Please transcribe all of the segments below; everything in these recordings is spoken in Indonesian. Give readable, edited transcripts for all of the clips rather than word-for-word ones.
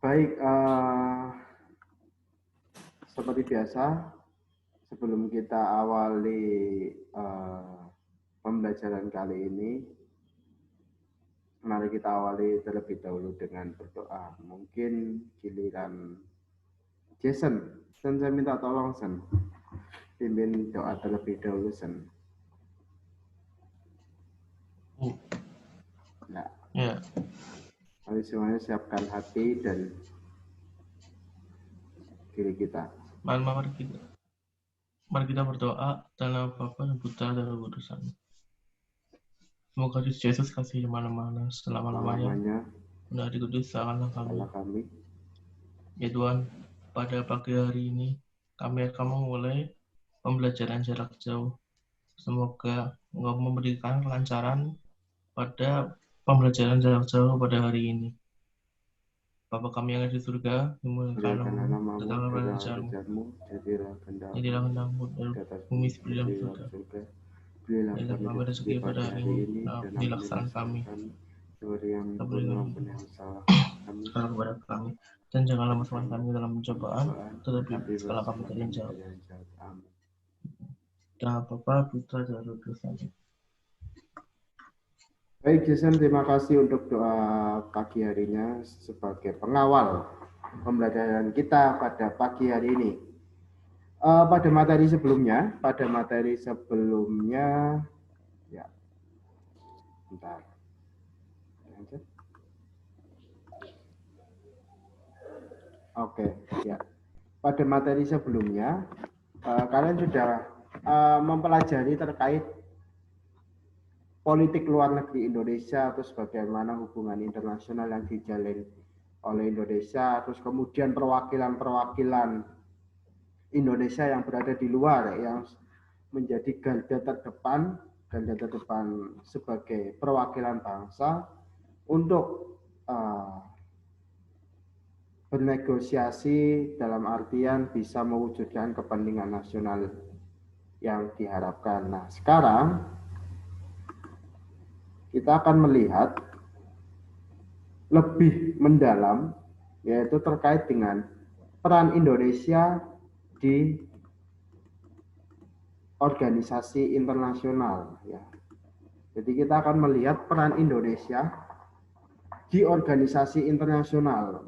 Baik, seperti biasa, sebelum kita awali pembelajaran kali ini, mari kita awali terlebih dahulu dengan berdoa. Mungkin giliran Jason, saya minta tolong, Sen. Pimpin doa terlebih dahulu, Sen. Nah, Ya. mari semuanya siapkan hati dan diri kita. Mari kita berdoa dalam Bapa dan Putra dan Roh Kudus. Semoga Yesus kasih mana-mana selama-lamanya. Benar dikuduskanlah kami. Ya Tuhan, pada pagi hari ini kami akan memulai pembelajaran jarak jauh. Semoga Engkau memberikan kelancaran pada pembelajaran jarak jauh pada hari ini. Bapa kami yang ada di surga, dimuliakanlah namamu, datanglah kerajaanmu, jadilah kehendakmu di bumi seperti dalam surga. Berilah kami rezeki pada hari ini, dan dilaksanakan kami. Salah kepada kami, dan janganlah masukkan kami dalam pencobaan, tetapi setelah kami dari yang jahat. Dan Bapa, Putra, dan Roh Kudus. Baik, Jason, terima kasih untuk doa pagi harinya sebagai pengawal pembelajaran kita pada pagi hari ini. Pada materi sebelumnya, ya, bentar. Oke, ya. Pada materi sebelumnya, kalian sudah mempelajari terkait politik luar negeri Indonesia, terus bagaimana hubungan internasional yang dijalin oleh Indonesia, terus kemudian perwakilan-perwakilan Indonesia yang berada di luar yang menjadi garda terdepan sebagai perwakilan bangsa untuk bernegosiasi dalam artian bisa mewujudkan kepentingan nasional yang diharapkan. Nah, sekarang kita akan melihat lebih mendalam, yaitu terkait dengan peran Indonesia di organisasi internasional. Ya. Jadi kita akan melihat peran Indonesia di organisasi internasional.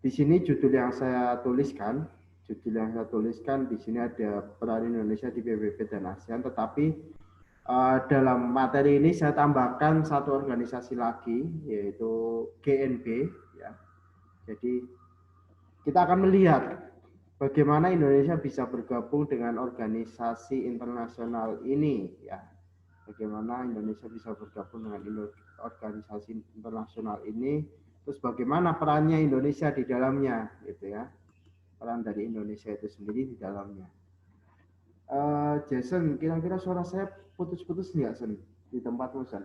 Di sini judul yang saya tuliskan di sini ada peran Indonesia di PBB dan ASEAN, tetapi dalam materi ini saya tambahkan satu organisasi lagi, yaitu GNB. Ya. Jadi kita akan melihat bagaimana Indonesia bisa bergabung dengan organisasi internasional ini. Ya. Bagaimana Indonesia bisa bergabung dengan organisasi internasional ini, terus bagaimana perannya Indonesia di dalamnya, gitu ya. Peran dari Indonesia itu sendiri di dalamnya. Jason, kira-kira suara saya putus-putus nggak, Sen? Di tempatmu, Sen?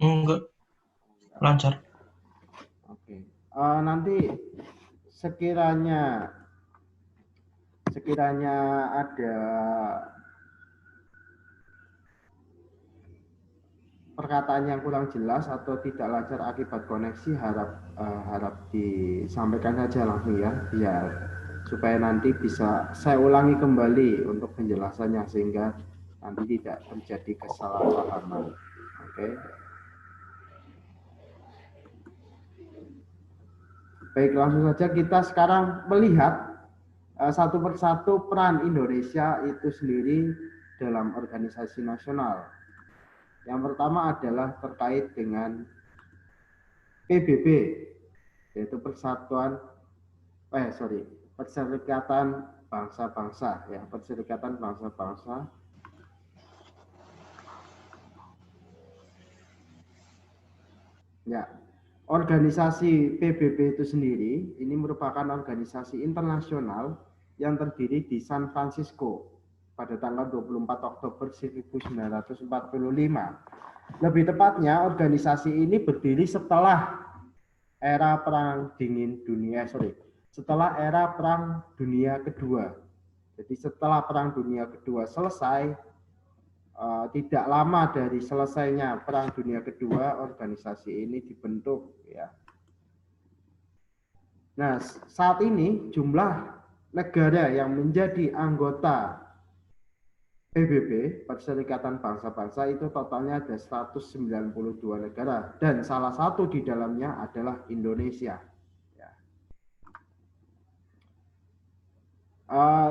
Enggak, lancar. Oke. Nanti sekiranya ada perkataan yang kurang jelas atau tidak lancar akibat koneksi, harap disampaikan saja langsung ya, biar supaya nanti bisa saya ulangi kembali untuk penjelasannya sehingga nanti tidak terjadi kesalahpahaman. Oke. Baik, langsung saja kita sekarang melihat satu persatu peran Indonesia itu sendiri dalam organisasi nasional. Yang pertama adalah terkait dengan PBB, yaitu Perserikatan Bangsa-Bangsa, ya, Perserikatan Bangsa-Bangsa. Ya, organisasi PBB itu sendiri ini merupakan organisasi internasional yang terdiri di San Francisco pada tanggal 24 Oktober 1945. Lebih tepatnya, organisasi ini berdiri setelah era Perang Dunia Kedua. Jadi setelah Perang Dunia Kedua selesai, tidak lama dari selesainya Perang Dunia Kedua, organisasi ini dibentuk, ya. Nah, saat ini jumlah negara yang menjadi anggota PBB, Perserikatan Bangsa-Bangsa, itu totalnya ada 192 negara, dan salah satu di dalamnya adalah Indonesia. Ya.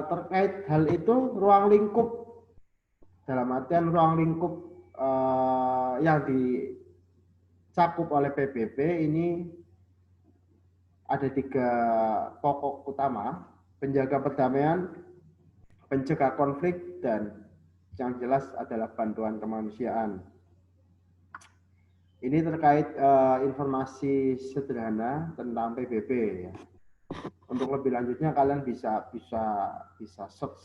Terkait hal itu, ruang lingkup, dalam artian ruang lingkup yang dicakup oleh PBB ini ada 3 pokok utama: penjaga perdamaian, pencegah konflik, dan yang jelas adalah bantuan kemanusiaan. Ini terkait informasi sederhana tentang PBB ya. Untuk lebih lanjutnya kalian bisa search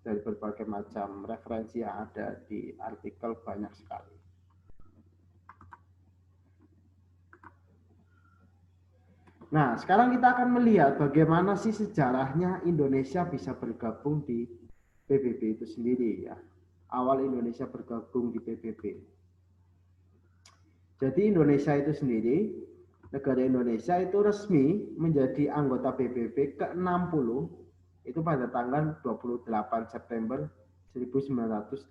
dari berbagai macam referensi yang ada di artikel, banyak sekali. Nah, sekarang kita akan melihat bagaimana sih sejarahnya Indonesia bisa bergabung di PBB itu sendiri ya. Awal Indonesia bergabung di PBB. Jadi Indonesia itu sendiri, negara Indonesia itu resmi menjadi anggota PBB ke-60 itu pada tanggal 28 September 1950.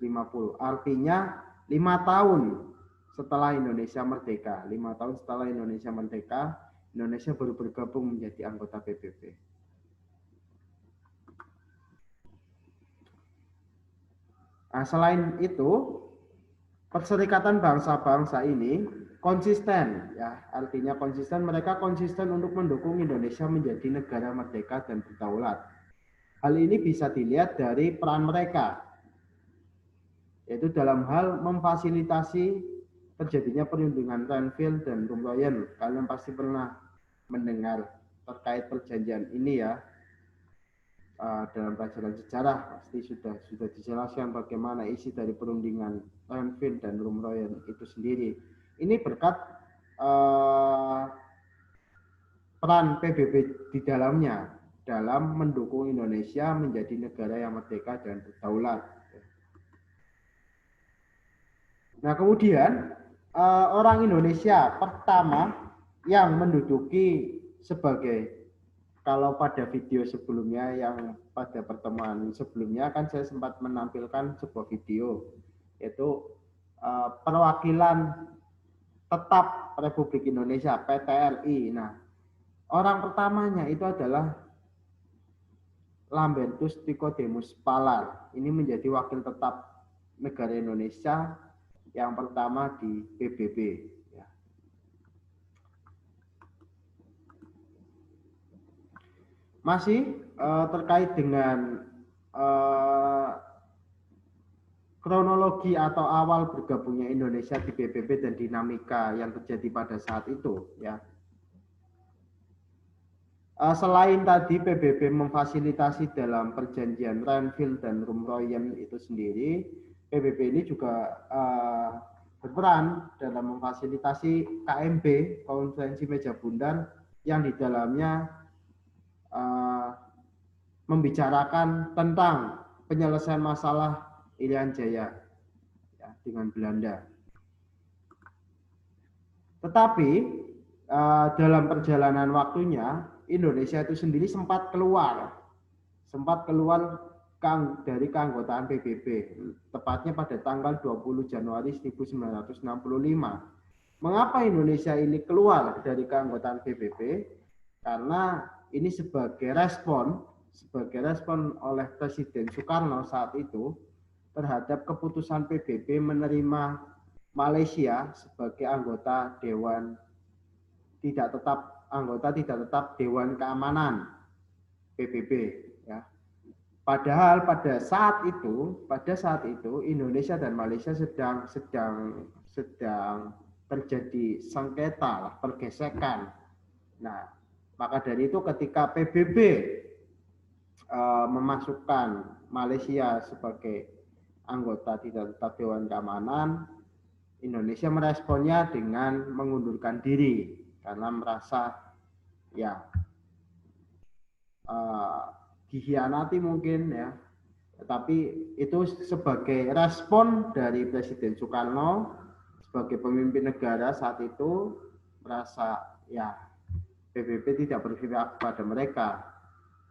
Artinya 5 tahun setelah Indonesia merdeka. 5 tahun setelah Indonesia merdeka, Indonesia baru bergabung menjadi anggota PBB. Nah, selain itu, Perserikatan Bangsa-Bangsa ini konsisten, ya, artinya konsisten. Mereka konsisten untuk mendukung Indonesia menjadi negara merdeka dan berdaulat. Hal ini bisa dilihat dari peran mereka, yaitu dalam hal memfasilitasi terjadinya perundingan Renville dan Rumroyen. Kalian pasti pernah mendengar terkait perjanjian ini ya. Dalam pelajaran sejarah pasti sudah dijelaskan bagaimana isi dari perundingan Renville dan Rumroyen itu sendiri. Ini berkat peran PBB di dalamnya dalam mendukung Indonesia menjadi negara yang merdeka dan berdaulat. Nah, kemudian orang Indonesia pertama yang menduduki sebagai, kalau pada video sebelumnya, yang pada pertemuan sebelumnya kan saya sempat menampilkan sebuah video, yaitu perwakilan tetap Republik Indonesia, PTRI. Nah, orang pertamanya itu adalah Lambertus Nicodemus Palar. Ini menjadi wakil tetap negara Indonesia yang pertama di PBB. Masih terkait dengan kronologi atau awal bergabungnya Indonesia di PBB dan dinamika yang terjadi pada saat itu ya. Selain tadi PBB memfasilitasi dalam perjanjian Renville dan Rumroyen itu sendiri, PBB ini juga berperan dalam memfasilitasi KMB, Konferensi Meja Bundan, yang di dalamnya membicarakan tentang penyelesaian masalah Irian Jaya ya, dengan Belanda. Tetapi dalam perjalanan waktunya Indonesia itu sendiri sempat keluar dari keanggotaan PBB, tepatnya pada tanggal 20 Januari 1965. Mengapa Indonesia ini keluar dari keanggotaan PBB? Karena ini sebagai respon oleh Presiden Soekarno saat itu terhadap keputusan PBB menerima Malaysia sebagai anggota tidak tetap Dewan Keamanan PBB ya. Padahal pada saat itu Indonesia dan Malaysia sedang terjadi sengketa, pergesekan. Nah, maka dari itu ketika PBB memasukkan Malaysia sebagai anggota tidak tetap Dewan Keamanan, Indonesia meresponnya dengan mengundurkan diri karena merasa ya dikhianati mungkin ya. Tetapi itu sebagai respon dari Presiden Soekarno sebagai pemimpin negara saat itu, merasa ya PBB tidak berpihak pada mereka.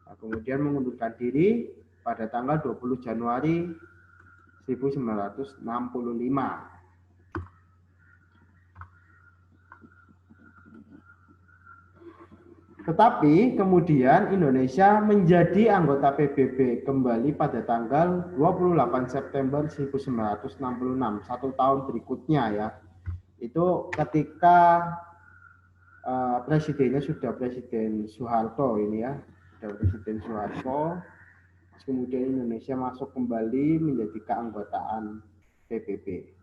Nah, kemudian mengundurkan diri pada tanggal 20 Januari 1965. Tetapi kemudian Indonesia menjadi anggota PBB kembali pada tanggal 28 September 1966, 1 tahun berikutnya ya. Itu ketika presidennya sudah Presiden Soeharto ini ya, sudah Presiden Soeharto. Kemudian Indonesia masuk kembali menjadi keanggotaan PBB.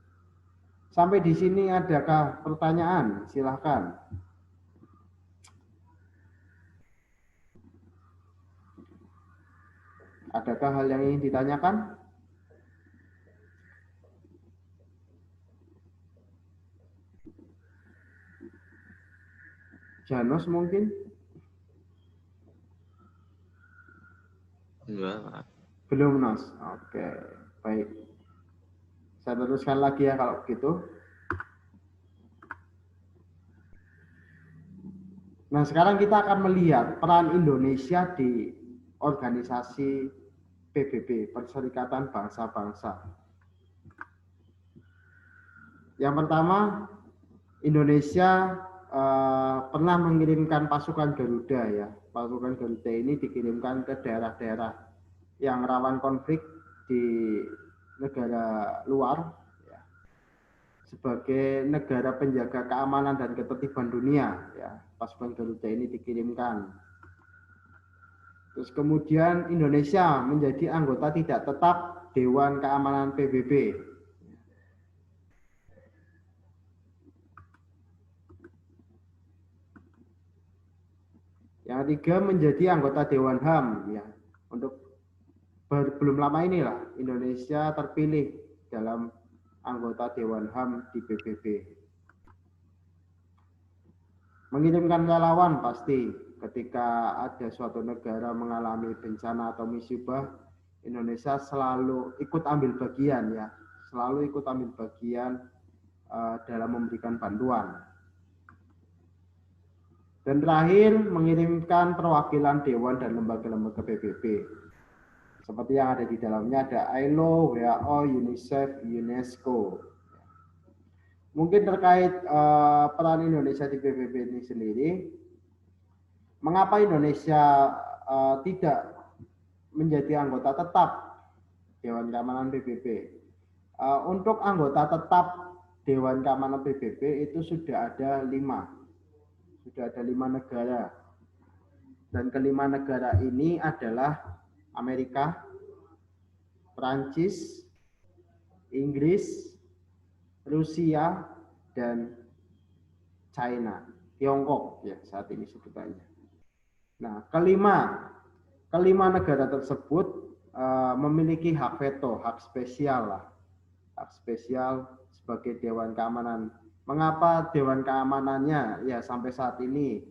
Sampai di sini adakah pertanyaan? Silahkan. Adakah hal yang ingin ditanyakan? Janos mungkin? Enggak, Pak. Belum, Nos. Oke, baik. Saya teruskan lagi ya kalau begitu. Nah, sekarang kita akan melihat peran Indonesia di organisasi PBB, Perserikatan Bangsa-Bangsa. Yang pertama, Indonesia pernah mengirimkan pasukan Garuda ya. Pasukan Garuda ini dikirimkan ke daerah-daerah yang rawan konflik di negara luar ya, sebagai negara penjaga keamanan dan ketertiban dunia ya. Pasukan Garuda ini dikirimkan. Terus kemudian Indonesia menjadi anggota tidak tetap Dewan Keamanan PBB. Yang ketiga menjadi anggota Dewan HAM ya. Untuk belum lama inilah Indonesia terpilih dalam anggota Dewan HAM di PBB. Mengirimkan relawan pasti ketika ada suatu negara mengalami bencana atau musibah, Indonesia selalu ikut ambil bagian ya, selalu ikut ambil bagian dalam memberikan bantuan. Dan terakhir mengirimkan perwakilan dewan dan lembaga-lembaga PBB. Seperti yang ada di dalamnya ada ILO, WHO, UNICEF, UNESCO. Mungkin terkait peran Indonesia di PBB ini sendiri, mengapa Indonesia tidak menjadi anggota tetap Dewan Keamanan PBB? Untuk anggota tetap Dewan Keamanan PBB itu sudah ada 5 negara, dan kelima negara ini adalah Amerika, Prancis, Inggris, Rusia, dan China, Tiongkok ya saat ini sebutannya. Nah, kelima negara tersebut memiliki hak veto, hak spesial lah, hak spesial sebagai Dewan Keamanan. Mengapa Dewan Keamanannya ya sampai saat ini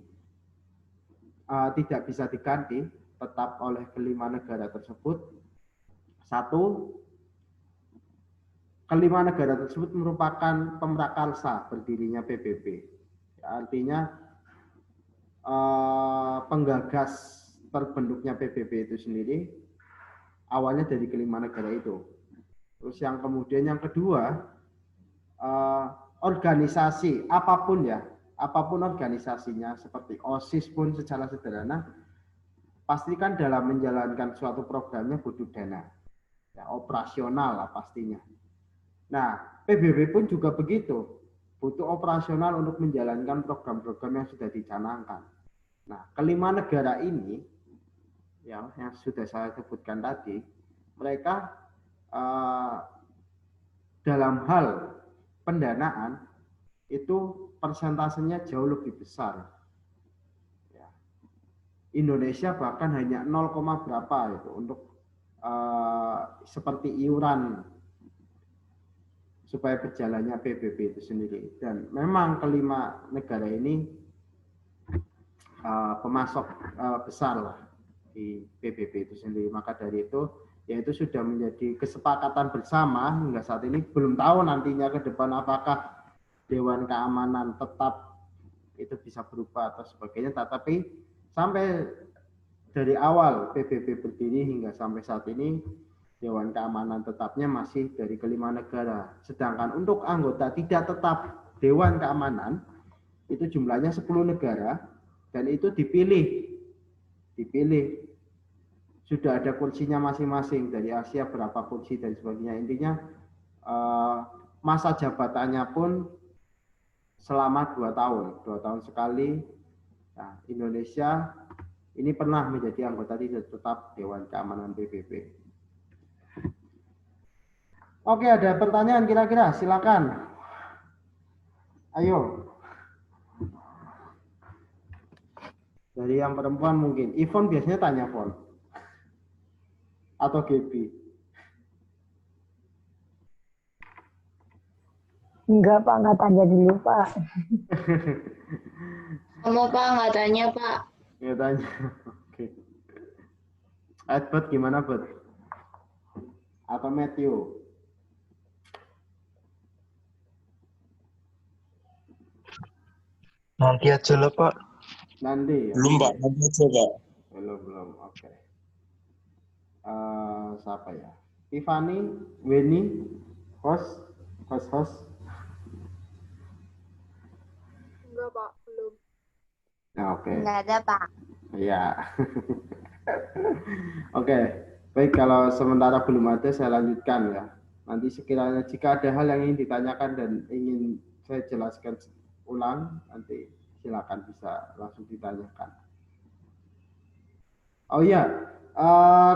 tidak bisa diganti tetap oleh kelima negara tersebut? Satu, kelima negara tersebut merupakan pemrakarsa berdirinya PBB. Artinya penggagas terbentuknya PBB itu sendiri awalnya dari kelima negara itu. Terus yang kemudian yang kedua, organisasi apapun ya, apapun organisasinya seperti OSIS pun secara sederhana, pastikan dalam menjalankan suatu programnya butuh dana, ya, operasional lah pastinya. Nah, PBB pun juga begitu, butuh operasional untuk menjalankan program-program yang sudah dicanangkan. Nah, kelima negara ini, yang sudah saya sebutkan tadi, mereka dalam hal pendanaan itu persentasenya jauh lebih besar. Ya. Indonesia bahkan hanya 0, berapa itu untuk seperti iuran supaya berjalannya PBB itu sendiri. Dan memang kelima negara ini pemasok besar lah di PBB itu sendiri. Maka dari itu, yaitu sudah menjadi kesepakatan bersama hingga saat ini. Belum tahu nantinya ke depan apakah Dewan Keamanan tetap itu bisa berubah atau sebagainya, tetapi sampai dari awal PBB berdiri hingga sampai saat ini Dewan Keamanan tetapnya masih dari kelima negara. Sedangkan untuk anggota tidak tetap Dewan Keamanan itu jumlahnya 10 negara dan itu dipilih sudah ada kursinya masing-masing, dari Asia berapa kursi dan sebagainya. Intinya masa jabatannya pun selama 2 tahun sekali. Nah, Indonesia ini pernah menjadi anggota tidak tetap Dewan Keamanan PBB. Oke, ada pertanyaan kira-kira? Silakan. Ayo. Dari yang perempuan mungkin. Ivon biasanya tanya Fon. Atau Gaby? Enggak Pak, nggak tanya dulu Pak. Kamu Pak, nggak tanya Pak. Nggak tanya. Oke. Edward gimana Bud? Atau Matthew? Nanti aja lah Pak. Nanti. Belum Pak, nanti aja Pak. Belum. Oke. Siapa ya? Tiffany, Weni, host. Enggak Pak, belum. Nah, oke. Nggak ada Pak. Iya. Oke. Baik, kalau sementara belum ada saya lanjutkan ya. Nanti sekiranya jika ada hal yang ingin ditanyakan dan ingin saya jelaskan ulang, nanti silakan bisa langsung ditanyakan. Oh iya,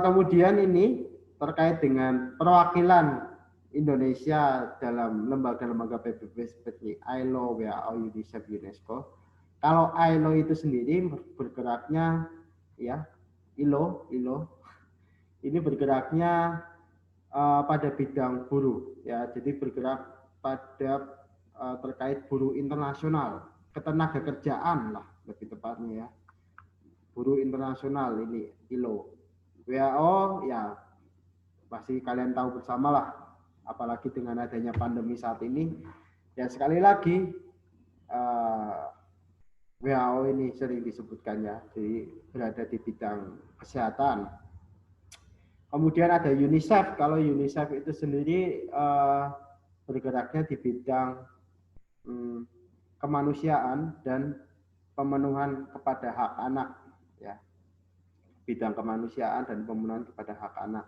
kemudian ini terkait dengan perwakilan Indonesia dalam lembaga-lembaga PBB seperti ILO, WHO, UNICEF, UNESCO. Kalau ILO itu sendiri bergeraknya ya, ILO ini bergeraknya pada bidang buruh ya, jadi bergerak pada terkait buruh internasional, ketenaga kerjaan lah lebih tepatnya ya. Buruh internasional ini ILO. WHO ya pasti kalian tahu bersama lah, apalagi dengan adanya pandemi saat ini. Ya sekali lagi WHO ini sering disebutkan ya, jadi berada di bidang kesehatan. Kemudian ada UNICEF. Kalau UNICEF itu sendiri bergeraknya di bidang kemanusiaan dan pemenuhan kepada hak anak ya, bidang kemanusiaan dan pemenuhan kepada hak anak.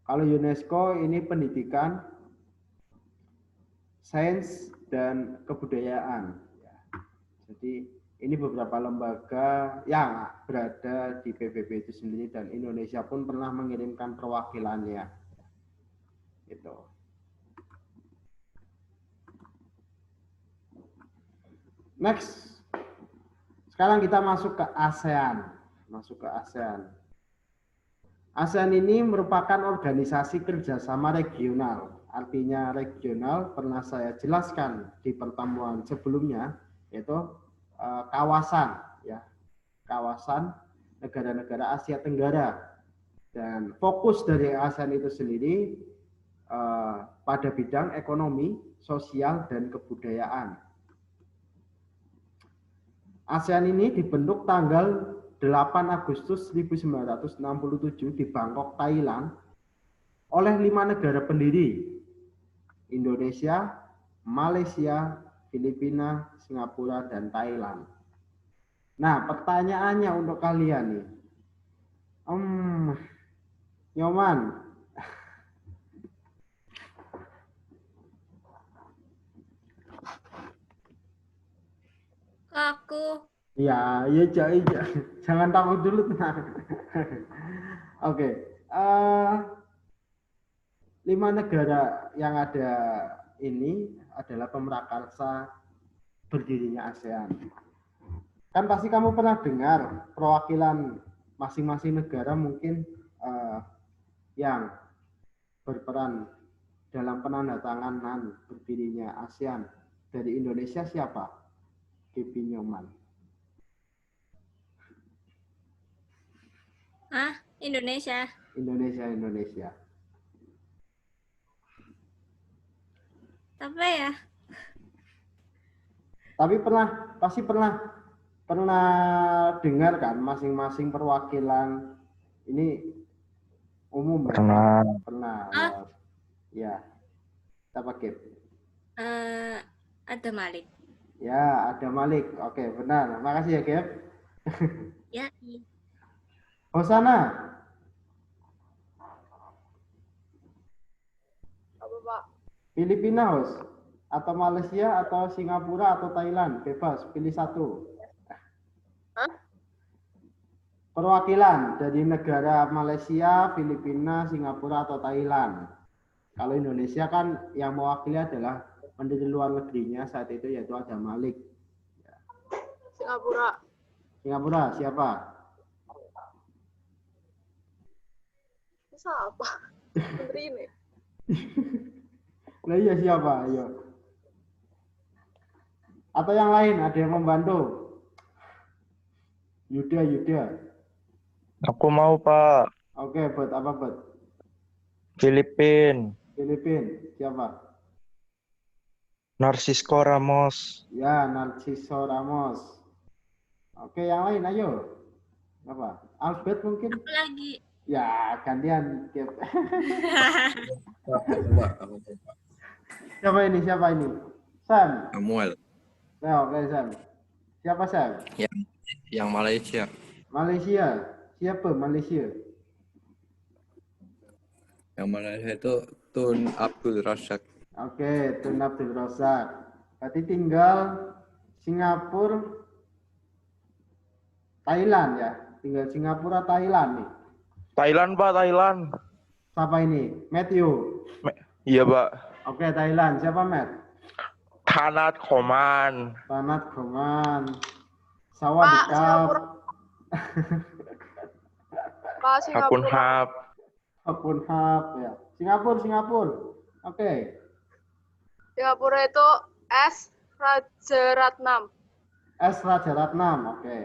Kalau UNESCO ini pendidikan, sains dan kebudayaan ya. Jadi ini beberapa lembaga yang berada di PBB itu sendiri, dan Indonesia pun pernah mengirimkan perwakilannya gitu. Next, sekarang kita masuk ke ASEAN. ASEAN ini merupakan organisasi kerjasama regional. Artinya regional pernah saya jelaskan di pertemuan sebelumnya, yaitu kawasan ya, kawasan negara-negara Asia Tenggara. Dan fokus dari ASEAN itu sendiri pada bidang ekonomi, sosial, dan kebudayaan. ASEAN ini dibentuk tanggal 8 Agustus 1967 di Bangkok, Thailand oleh 5 negara pendiri: Indonesia, Malaysia, Filipina, Singapura, dan Thailand. Nah, pertanyaannya untuk kalian nih, Nyoman, Aku. ya, jangan takut dulu, tenang. Oke, 5 negara yang ada ini adalah pemrakarsa berdirinya ASEAN. Kan pasti kamu pernah dengar perwakilan masing-masing negara mungkin yang berperan dalam penandatanganan berdirinya ASEAN. Dari Indonesia siapa? Gaby Nyoman. Indonesia. Indonesia. Apa ya? Tapi pernah pasti pernah dengar kan masing-masing perwakilan ini umum ya? Pernah. Ya. Siapa Gap? Ada Malik. Ya, ada Malik. Oke, benar. Makasih ya, Gap. Ya. Hosana. Apa, Pak? Filipina, Hos. Atau Malaysia, atau Singapura, atau Thailand. Bebas, pilih satu. Hah? Perwakilan dari negara Malaysia, Filipina, Singapura, atau Thailand. Kalau Indonesia kan yang mewakili adalah menteri luar negerinya saat itu, yaitu ada Malik. Singapura. Singapura, siapa? Siapa? Menteri ini. Nah iya siapa? Ayo. Atau yang lain, ada yang membantu? Yuda. Aku mau, Pak. Oke, buat apa, buat? Filipin. Siapa? Narcisco Ramos. Ya, Narciso Ramos. Oke, yang lain, ayo. Apa? Albert mungkin? Aku lagi. Ya, gantian. Pak. Siapa ini? Sam. Samuel. Nah, oke, Sam. Siapa, Sam? Yang Malaysia. Malaysia. Siapa Malaysia? Yang Malaysia itu Tun Abdul Razak. Oke, Tun Abdul Razak. Berarti tinggal Singapura, Thailand ya. Tinggal Singapura, Thailand nih. Thailand, Pak, Thailand. Siapa ini? Matthew. Iya, Pak. Oke, Thailand. Siapa, Matt? Thanat Khoman. Tanat Goman. Sawadikap. Singapura. Pak, Hakun Singapura. Hap. Hakun Hap ya. Singapura. Oke. Singapura itu S. Rajaratnam. S Rajaratnam. Oke.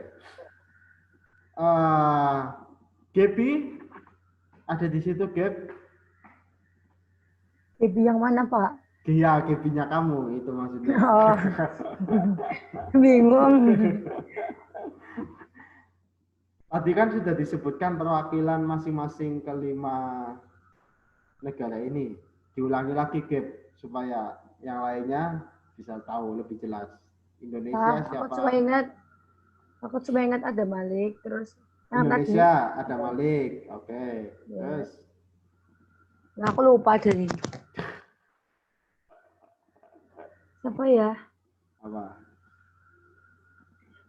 Gebi ada di situ, Gap. Ibu yang mana, Pak? Iya, Gebinya kamu itu maksudnya. Oh. Bingung. Tadi kan sudah disebutkan perwakilan masing-masing kelima negara ini. Diulangi lagi, Gap, supaya yang lainnya bisa tahu lebih jelas. Indonesia Pak, siapa? aku cuma ingat ada Malik, terus yang Indonesia ada Malik. Oke. Ya. Terus Nah, aku lupa dari siapa ya? apa?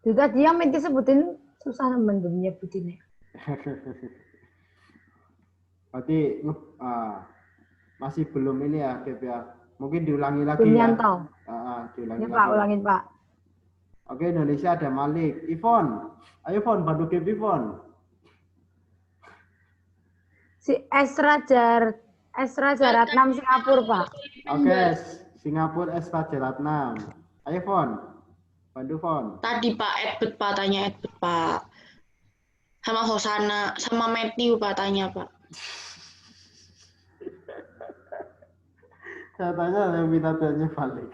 Itu tadi yang Menti sebutin susah nemen nyebutinnya. Berarti masih belum ini ya, Gap ya. Mungkin diulangi lagi Belum ya. nyantol. Diulangi Ya, lagi. Pak, ulangin, Pak. Oke, Indonesia ada Malik. Ivon. Ayo, Ivon, bantu Gap, Ivon. Si Esra Jaratnam Singapura, Pak. Oke, Singapura S Rajaratnam. Ayo, Ivon. Bantu, Ivon. Tadi Pak Edbert Pak, tanya Edbert Pak. Sama Hosana, sama Matthew Pak, tanya Pak. Saya tanya, saya minta tanya balik.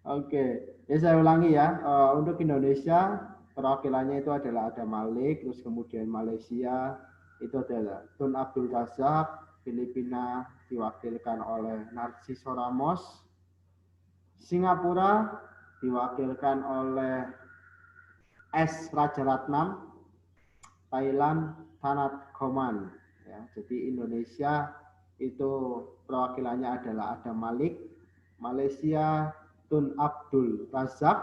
Oke, ya saya ulangi ya. Untuk Indonesia, perwakilannya itu adalah ada Malik, terus kemudian Malaysia, itu adalah Tun Abdul Razak, Filipina diwakilkan oleh Narciso Ramos, Singapura diwakilkan oleh S Rajaratnam, Thailand Thanat Khoman. Ya, jadi Indonesia itu perwakilannya adalah ada Malik, Malaysia Tun Abdul Razak,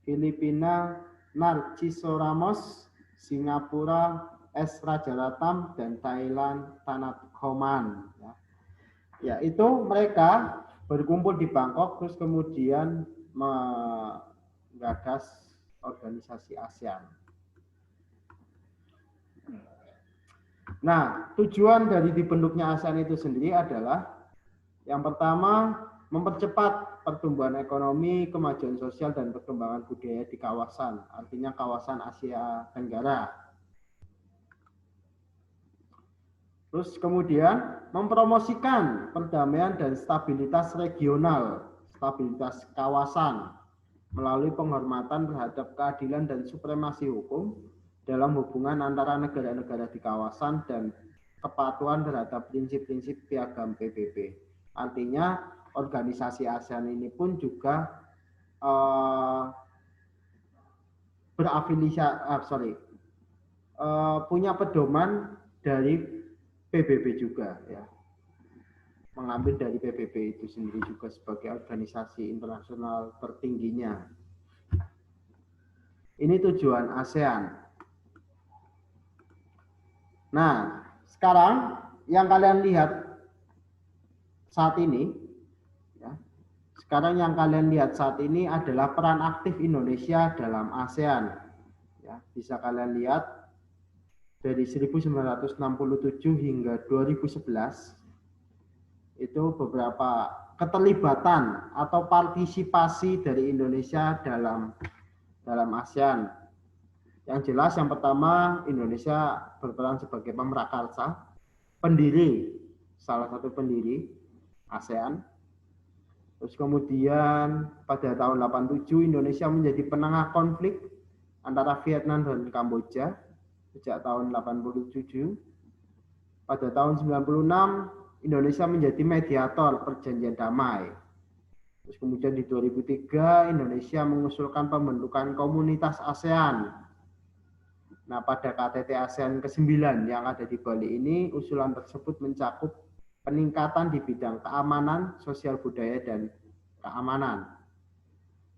Filipina Narciso Ramos, Singapura S Rajaratnam, dan Thailand Thanat Khoman. Ya, itu mereka berkumpul di Bangkok terus kemudian menggagas organisasi ASEAN. Nah, tujuan dari dibentuknya ASEAN itu sendiri adalah yang pertama mempercepat pertumbuhan ekonomi, kemajuan sosial, dan perkembangan budaya di kawasan, artinya kawasan Asia Tenggara. Terus kemudian mempromosikan perdamaian dan stabilitas regional stabilitas kawasan melalui penghormatan terhadap keadilan dan supremasi hukum dalam hubungan antara negara-negara di kawasan dan kepatuhan terhadap prinsip-prinsip piagam PBB. Artinya organisasi ASEAN ini pun juga punya pedoman dari PBB juga, ya, mengambil dari PBB itu sendiri juga sebagai organisasi internasional tertingginya. Ini tujuan ASEAN. Nah, sekarang yang kalian lihat saat ini, ya, sekarang yang kalian lihat saat ini adalah peran aktif Indonesia dalam ASEAN. Ya, bisa kalian lihat dari 1967 hingga 2011 itu beberapa keterlibatan atau partisipasi dari Indonesia dalam ASEAN. Yang jelas yang pertama, Indonesia berperan sebagai pemrakarsa, pendiri, salah satu pendiri ASEAN. Terus kemudian pada tahun 87 Indonesia menjadi penengah konflik antara Vietnam dan Kamboja sejak tahun 87. Pada tahun 96 Indonesia menjadi mediator perjanjian damai. Terus kemudian di 2003 Indonesia mengusulkan pembentukan komunitas ASEAN. Nah, pada KTT ASEAN ke-9 yang ada di Bali ini, usulan tersebut mencakup peningkatan di bidang keamanan, sosial budaya, dan keamanan.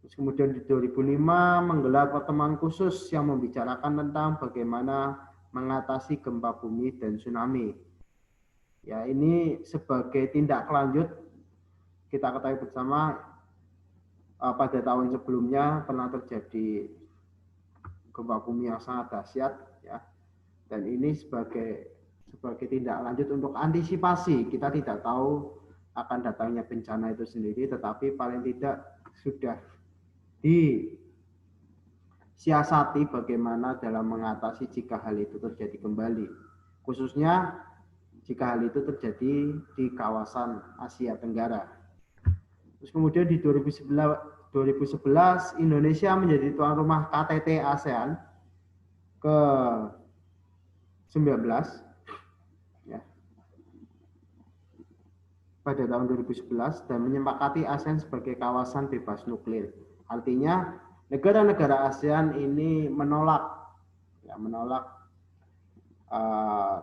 Terus kemudian di 2005 menggelar pertemuan khusus yang membicarakan tentang bagaimana mengatasi gempa bumi dan tsunami. Ya, ini sebagai tindak lanjut, kita ketahui bersama pada tahun sebelumnya pernah terjadi gempa bumi yang sangat dahsyat, ya. Dan ini sebagai tindak lanjut untuk antisipasi. Kita tidak tahu akan datangnya bencana itu sendiri, tetapi paling tidak sudah disiasati bagaimana dalam mengatasi jika hal itu terjadi kembali. Khususnya jika hal itu terjadi di kawasan Asia Tenggara. Terus kemudian di 2011 Indonesia menjadi tuan rumah KTT ASEAN ke-19, ya, pada tahun 2011 dan menyepakati ASEAN sebagai kawasan bebas nuklir. Artinya negara-negara ASEAN ini menolak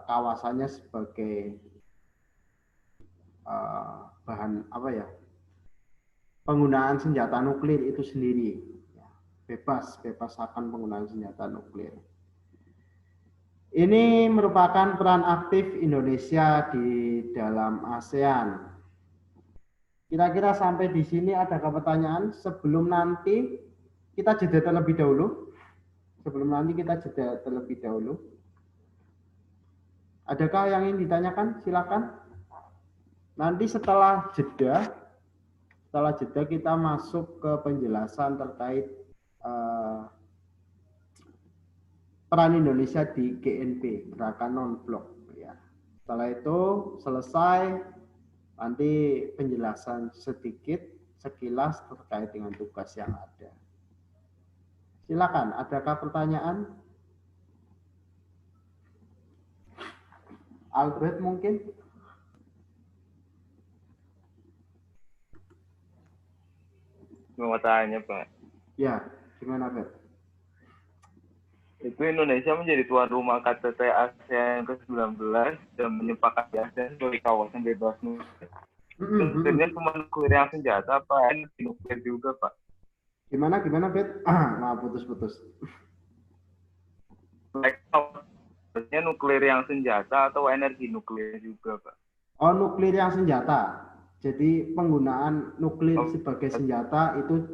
kawasannya sebagai bahan penggunaan senjata nuklir itu sendiri, ya, bebas akan penggunaan senjata nuklir. Ini merupakan peran aktif Indonesia di dalam ASEAN. Kira-kira sampai di sini adakah pertanyaan sebelum nanti kita jeda terlebih dahulu? Adakah yang ingin ditanyakan? Silakan. Nanti setelah jeda kita masuk ke penjelasan terkait peran Indonesia di GNP, Gerakan Non-Blok. Ya. Setelah itu selesai, nanti penjelasan sedikit, sekilas terkait dengan tugas yang ada. Silakan, adakah pertanyaan? Albert mungkin? Mau tanya, Pak. Ya, gimana, Beb? Itu Indonesia menjadi tuan rumah KTT ASEAN ke-19 dan menyepakati ASEAN sebagai kawasan bebas nuklir. Sebenarnya cuma nuklir yang senjata apa energi nuklir juga, Pak? Gimana, Beb? Nah, putus-putus. Maksudnya nuklir yang senjata atau energi nuklir juga, Pak? Oh, nuklir yang senjata. Jadi penggunaan nuklir sebagai senjata itu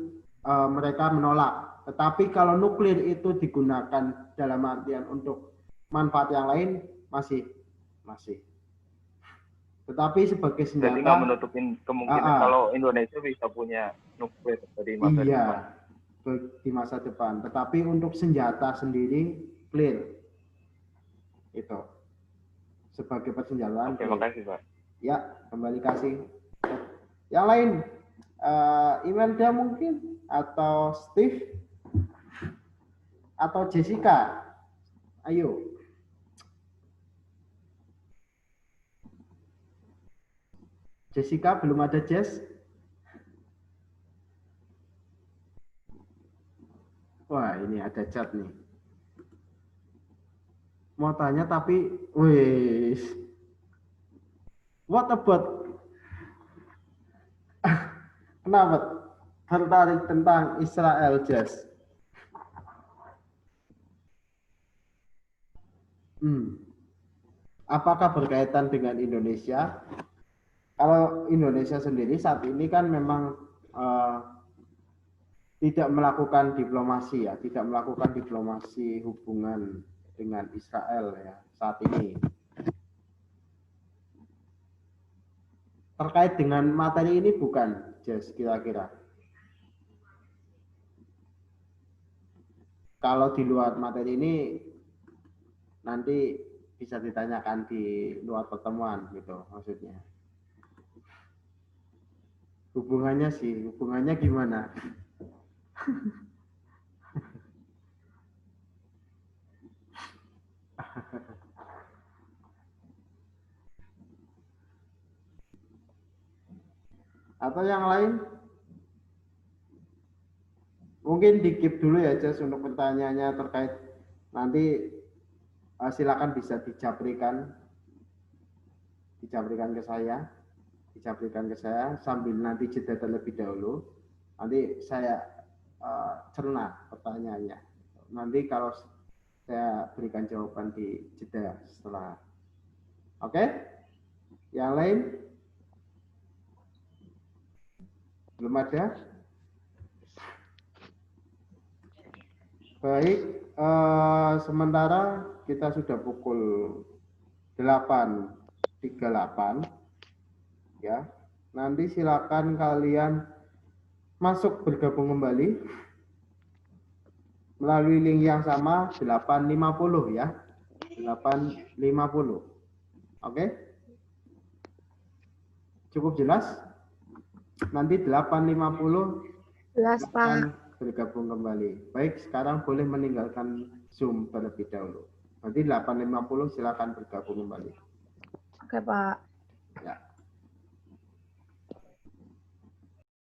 mereka menolak. Tetapi kalau nuklir itu digunakan dalam artian untuk manfaat yang lain masih. Tetapi sebagai senjata. Jadi nggak menutupin kemungkinan kalau Indonesia bisa punya nuklir di masa depan. Di masa depan. Tetapi untuk senjata sendiri clear. Itu sebagai persenjataan. Oke, makasih, Pak. Ya, kembali kasih. Yang lain Imelda mungkin, atau Steve, atau Jessica. Ayo. Jessica, belum ada Jess? Wah, ini ada chat nih. Mau tanya tapi, wih. What about? Kenapa tertarik tentang Israel, Jess? Apakah berkaitan dengan Indonesia? Kalau Indonesia sendiri saat ini kan memang tidak melakukan diplomasi ya, tidak melakukan diplomasi hubungan dengan Israel ya saat ini. Terkait dengan materi ini bukan, Jess, kira-kira? Kalau di luar materi ini nanti bisa ditanyakan di luar pertemuan gitu maksudnya. Hubungannya gimana? Atau yang lain? Mungkin di-keep dulu ya, Jess, untuk pertanyaannya terkait nanti silakan bisa dijabrikan ke saya. Sambil nanti jeda terlebih dahulu. Nanti saya cerna pertanyaannya. Nanti kalau saya berikan jawaban di jeda setelah. Oke? Yang lain? Belum ada? Baik, sementara kita sudah pukul 8.38 ya. Nanti silakan kalian masuk bergabung kembali melalui link yang sama 8.50 ya. 8.50. Oke? Cukup jelas? Nanti 8.50 jelas, Pak. Bergabung kembali. Baik, sekarang boleh meninggalkan Zoom terlebih dahulu. Nanti 8.50 silakan bergabung kembali. Oke, Pak. Ya.